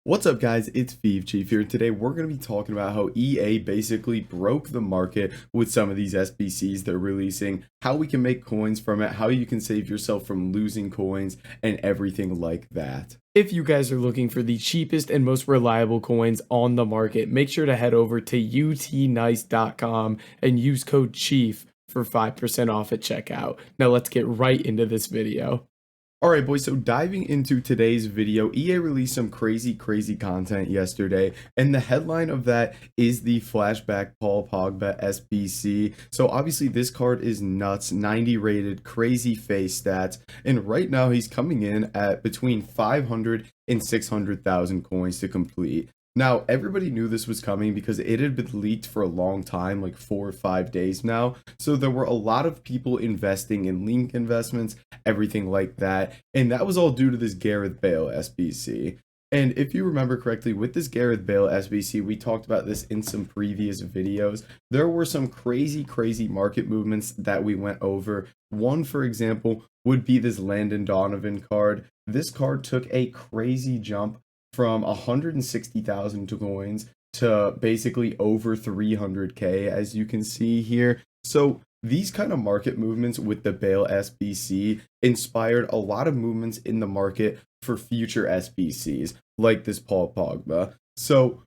What's up, guys? It's Chief here. Today we're going to be talking about how EA basically broke the market with some of these SBCs they're releasing, how we can make coins from it, how you can save yourself from losing coins, and everything like that. If you guys are looking for the cheapest and most reliable coins on the market, make sure to head over to utnice.com and use code CHIEF for 5% off at checkout. Now let's get right into this video. Alright boys, so diving into today's video, EA released some crazy content yesterday, and the headline of that is the flashback Paul Pogba SBC. So obviously this card is nuts, 90 rated, crazy face stats, and right now he's coming in at between 500 and 600,000 coins to complete. Now, everybody knew this was coming because it had been leaked for a long time, like 4 or 5 days now. So there were a lot of people investing in link investments, everything like that. And that was all due to this Gareth Bale SBC. And if you remember correctly, with this Gareth Bale SBC, we talked about this in some previous videos. There were some crazy market movements that we went over. One, for example, would be this Landon Donovan card. This card took a crazy jump from 160,000 coins to basically over 300k, as you can see here. So these kind of market movements with the Bale SBC inspired a lot of movements in the market for future SBCs, like this Paul Pogba. So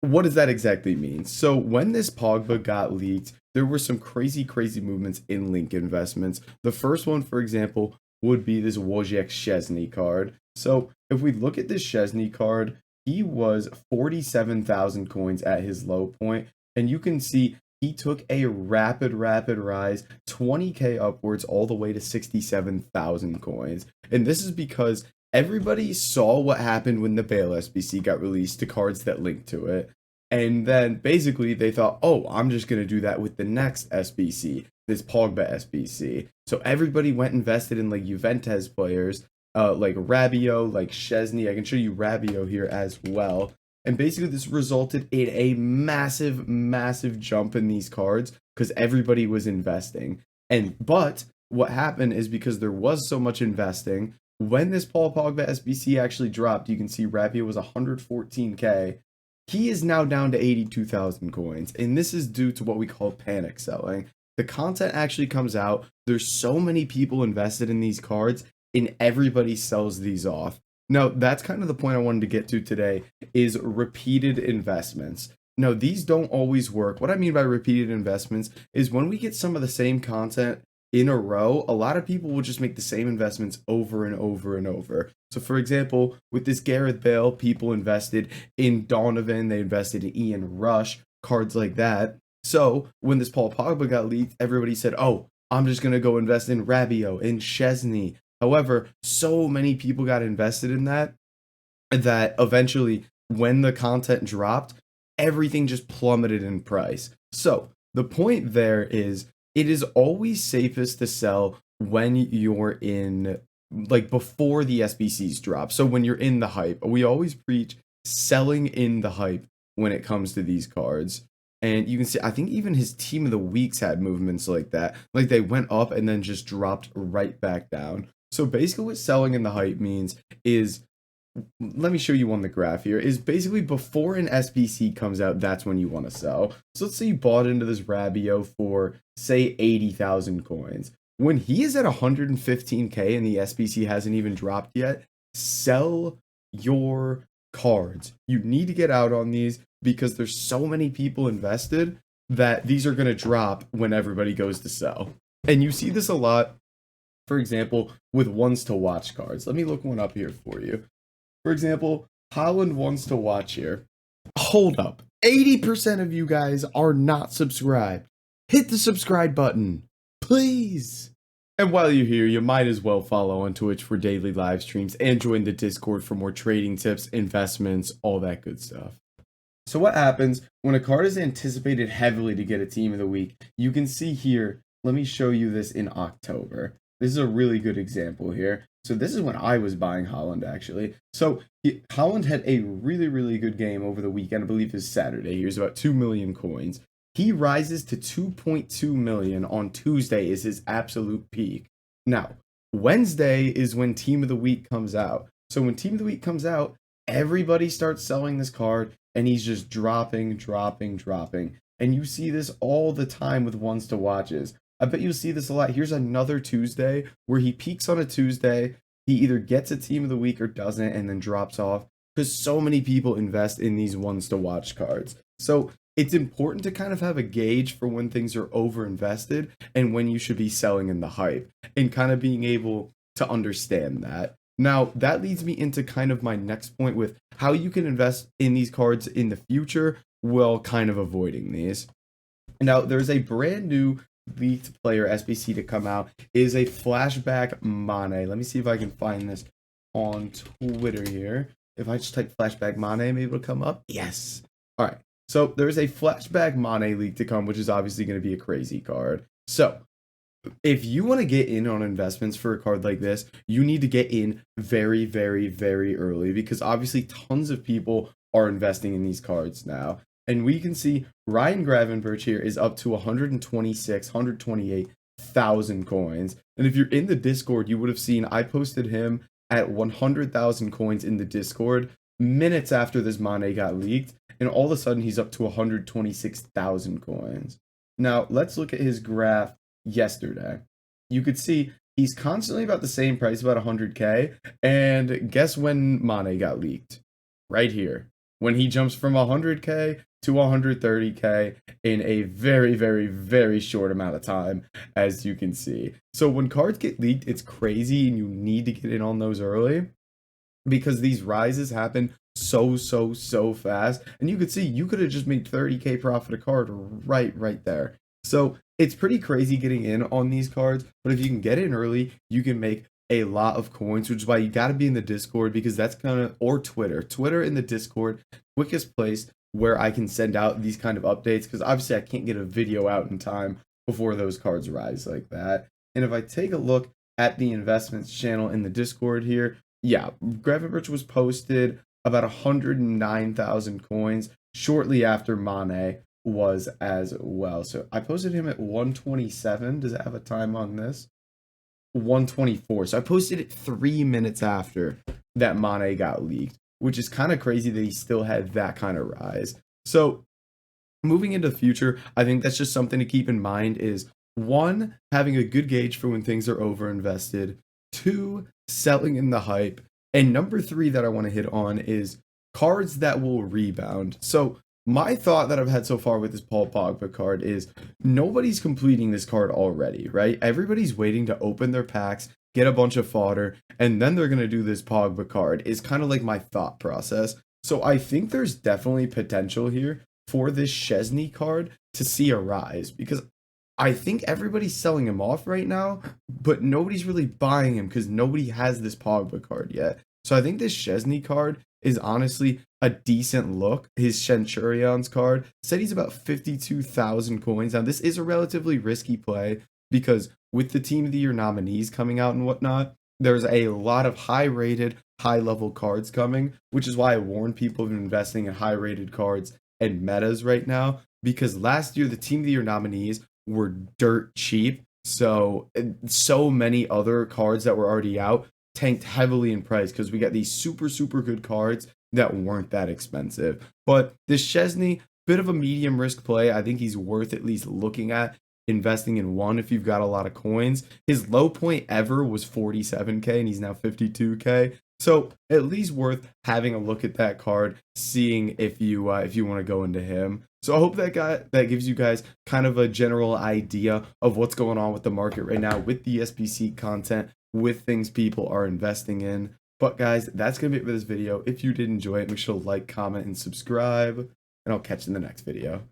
what does that exactly mean? So when this Pogba got leaked, there were some crazy movements in link investments. The first one, for example, would be this Wojciech Szczesny card. So if we look at this Szczesny card, he was 47,000 coins at his low point, and you can see he took a rapid rise, 20k upwards all the way to 67,000 coins. And this is because everybody saw what happened when the Bale SBC got released to cards that linked to it. And then basically they thought, oh, I'm just going to do that with the next SBC, this Pogba SBC. So everybody went invested in like Juventus players, like Rabiot, like Szczesny. I can show you Rabiot here as well. And basically this resulted in a massive jump in these cards because everybody was investing. But what happened is because there was so much investing, when this Paul Pogba SBC actually dropped, you can see Rabiot was 114k. He is now down to 82,000 coins, and this is due to what we call panic selling. The content actually comes out, there's so many people invested in these cards, and everybody sells these off. Now, that's kind of the point I wanted to get to today, is repeated investments. Now, these don't always work. What I mean by repeated investments is when we get some of the same content in a row, a lot of people will just make the same investments over and over. So for example, with this Gareth Bale, people invested in Donovan, they invested in Ian Rush, cards like that. So when this Paul Pogba got leaked, everybody said, oh, I'm just going to go invest in Rabiot, in Szczesny. However, so many people got invested in that eventually when the content dropped, everything just plummeted in price. So the point there is, it is always safest to sell when you're in, like, before the SBCs drop. So when you're in the hype, we always preach selling in the hype when it comes to these cards. And you can see, I think even his team of the weeks had movements like that. Like they went up and then just dropped right back down. So basically what selling in the hype means is, let me show you on the graph here, is basically before an SBC comes out, that's when you want to sell. So let's say you bought into this Rabiot for, say, 80,000 coins. When he is at 115k and the SBC hasn't even dropped yet, sell your cards. You need to get out on these because there's so many people invested that these are going to drop when everybody goes to sell. And you see this a lot, for example, with ones to watch cards. Let me look one up here for you. For example, Holland wants to watch here. Hold up. 80% of you guys are not subscribed. Hit the subscribe button, please. And while you're here, you might as well follow on Twitch for daily live streams and join the Discord for more trading tips, investments, all that good stuff. So what happens when a card is anticipated heavily to get a team of the week? You can see here, let me show you this in October. This is a really good example here. So this is when I was buying Holland, actually. So Holland had a really good game over the weekend. I believe it's Saturday. Here's about 2 million coins. He rises to 2.2 million on Tuesday is his absolute peak. Now, Wednesday is when Team of the Week comes out. So when Team of the Week comes out, everybody starts selling this card and he's just dropping. And you see this all the time with ones to watches. I bet you'll see this a lot. Here's another Tuesday where he peaks on a Tuesday. He either gets a team of the week or doesn't and then drops off because so many people invest in these ones to watch cards. So it's important to kind of have a gauge for when things are over invested and when you should be selling in the hype and kind of being able to understand that. Now, that leads me into kind of my next point with how you can invest in these cards in the future while kind of avoiding these. Now, there's a brand new leaked player SBC to come out. It is a flashback Mane. Let me see if I can find this on Twitter here. If I just type flashback Mane, maybe it'll come up. Yes. All right. So there's a flashback Mane leak to come, which is obviously going to be a crazy card. So if you want to get in on investments for a card like this, you need to get in very, very, very early because obviously tons of people are investing in these cards now. And we can see Ryan Gravenberch here is up to 128,000 coins. And if you're in the Discord, you would have seen I posted him at 100,000 coins in the Discord minutes after this Mane got leaked. And all of a sudden, he's up to 126,000 coins. Now, let's look at his graph yesterday. You could see he's constantly about the same price, about 100K. And guess when Mane got leaked? Right here. When he jumps from 100K to 130K in a very, very, very short amount of time, as you can see. So when cards get leaked, it's crazy and you need to get in on those early because these rises happen so fast. And you could see you could have just made 30K profit a card right there. So it's pretty crazy getting in on these cards, but if you can get in early, you can make a lot of coins, which is why you got to be in the Discord because that's kind of, or Twitter in the Discord, quickest place where I can send out these kind of updates because obviously I can't get a video out in time before those cards rise like that. And if I take a look at the investments channel in the Discord here, yeah, Gravenberch was posted about 109,000 coins shortly after Mane was as well. So I posted him at 127. Does it have a time on this? 124. So I posted it 3 minutes after that Mane got leaked, which is kind of crazy that he still had that kind of rise. So moving into the future, I think that's just something to keep in mind is one, having a good gauge for when things are over invested, two, selling in the hype, and number three that I want to hit on is cards that will rebound. So my thought that I've had so far with this Paul Pogba card is nobody's completing this card already, right? Everybody's waiting to open their packs, get a bunch of fodder, and then they're going to do this Pogba card is kind of like my thought process. So I think there's definitely potential here for this Szczesny card to see a rise because I think everybody's selling him off right now, but nobody's really buying him because nobody has this Pogba card yet. So I think this Szczesny card is honestly a decent look. His Centurion's card said he's about 52,000 coins. Now, this is a relatively risky play because with the Team of the Year nominees coming out and whatnot, there's a lot of high-rated, high-level cards coming, which is why I warn people of investing in high-rated cards and metas right now because last year the Team of the Year nominees were dirt cheap. So many other cards that were already out tanked heavily in price because we got these super good cards that weren't that expensive. But this Szczesny, bit of a medium risk play. I think he's worth at least looking at investing in one if you've got a lot of coins. His low point ever was 47K and he's now 52K. So at least worth having a look at that card, seeing if you want to go into him. So I hope that gives you guys kind of a general idea of what's going on with the market right now with the SBC content, with things people are investing in. But guys, that's going to be it for this video. If you did enjoy it, make sure to like, comment, and subscribe, and I'll catch you in the next video.